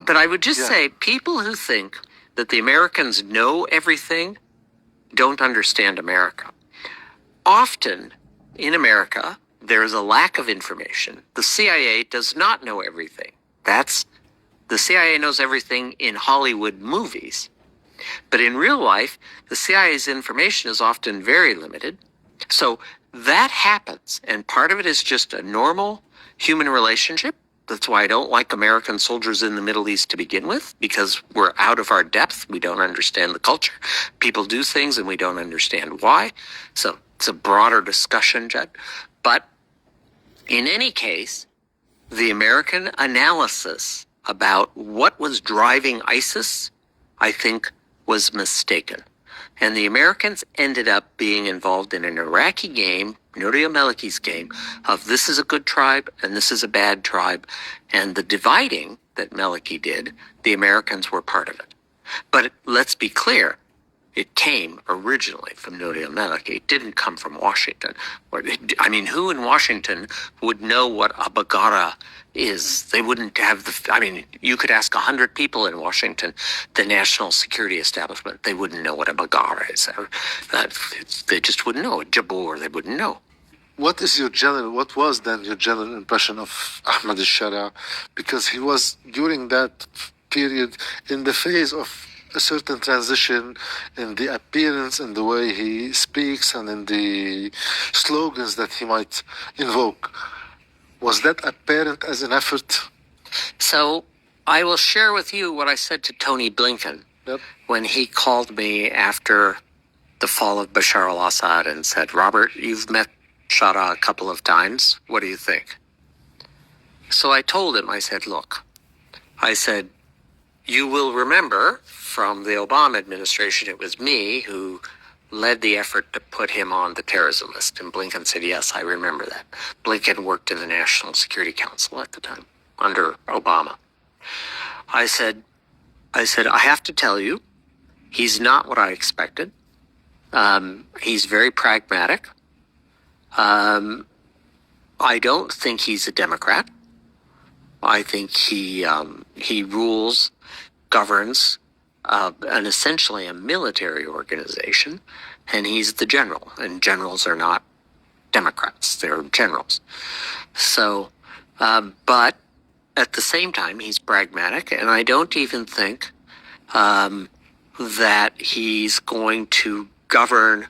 But I would just Yeah. say people who think that the Americans know everything don't understand America. Often in America, there is a lack of information. The CIA does not know everything. The CIA knows everything in Hollywood movies. But in real life, the CIA's information is often very limited. So that happens. And part of it is just a normal human relationship. That's why I don't like American soldiers in the Middle East to begin with, because we're out of our depth. We don't understand the culture. People do things and we don't understand why. So it's a broader discussion, Jed. But in any case, the American analysis about what was driving ISIS, I think, was mistaken. And the Americans ended up being involved in an Iraqi game, Nouri al-Maliki's game, of this is a good tribe and this is a bad tribe. And the dividing that Maliki did, the Americans were part of it. But let's be clear, it came originally from Nouri al-Maliki. It didn't come from Washington. I mean, who in Washington would know what a Baggara is? They wouldn't have you could ask 100 people in Washington, the national security establishment, they wouldn't know what a Baggara is. They just wouldn't know. Jabor, they wouldn't know. What was then your general impression of Ahmad al-Sharia? Because he was, during that period, in the phase of a certain transition in the appearance and the way he speaks and in the slogans that he might invoke. Was that apparent as an effort? So I will share with you what I said to Tony Blinken when he called me after the fall of Bashar al-Assad and said, Robert, you've met Shara a couple of times. What do you think? So I told him, I said, look, you will remember from the Obama administration, it was me who led the effort to put him on the terrorism list. And Blinken said, yes, I remember that. Blinken worked in the National Security Council at the time under Obama. I said, I have to tell you, he's not what I expected. He's very pragmatic. I don't think he's a Democrat. I think he rules, governs an essentially a military organization, and he's the general. And generals are not Democrats; they're generals. So, but at the same time, he's pragmatic, and I don't even think that he's going to govern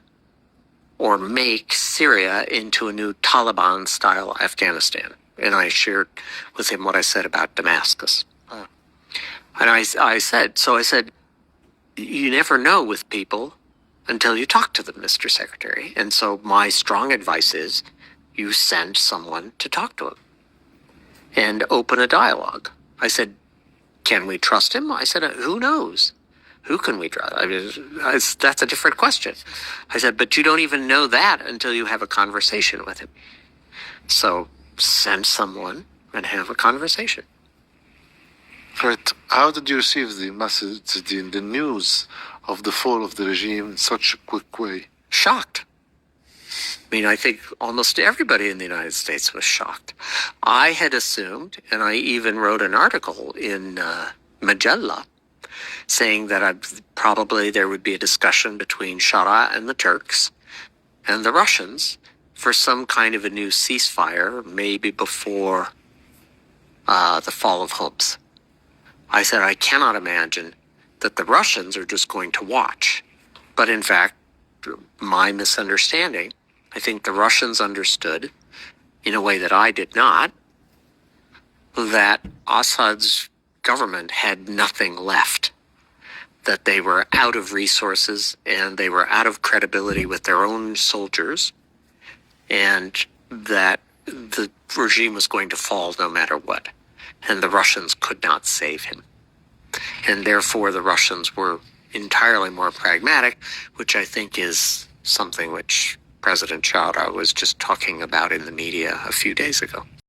or make Syria into a new Taliban-style Afghanistan. And I shared with him what I said about Damascus. And I said, you never know with people until you talk to them, Mr. Secretary. And so my strong advice is you send someone to talk to him and open a dialogue. I said, can we trust him? I said, who knows? Who can we trust? I mean, that's a different question. I said, but you don't even know that until you have a conversation with him. So send someone and have a conversation. Right. How did you receive the message, the news of the fall of the regime in such a quick way? Shocked. I mean, I think almost everybody in the United States was shocked. I had assumed, and I even wrote an article in Majalla saying that probably there would be a discussion between Shara and the Turks and the Russians for some kind of a new ceasefire, maybe before the fall of Homs. I said, I cannot imagine that the Russians are just going to watch. But in fact, my misunderstanding, I think the Russians understood, in a way that I did not, that Assad's government had nothing left, that they were out of resources and they were out of credibility with their own soldiers, and that the regime was going to fall no matter what, and the Russians could not save him. And therefore the Russians were entirely more pragmatic, which I think is something which President Chowda was just talking about in the media a few days ago.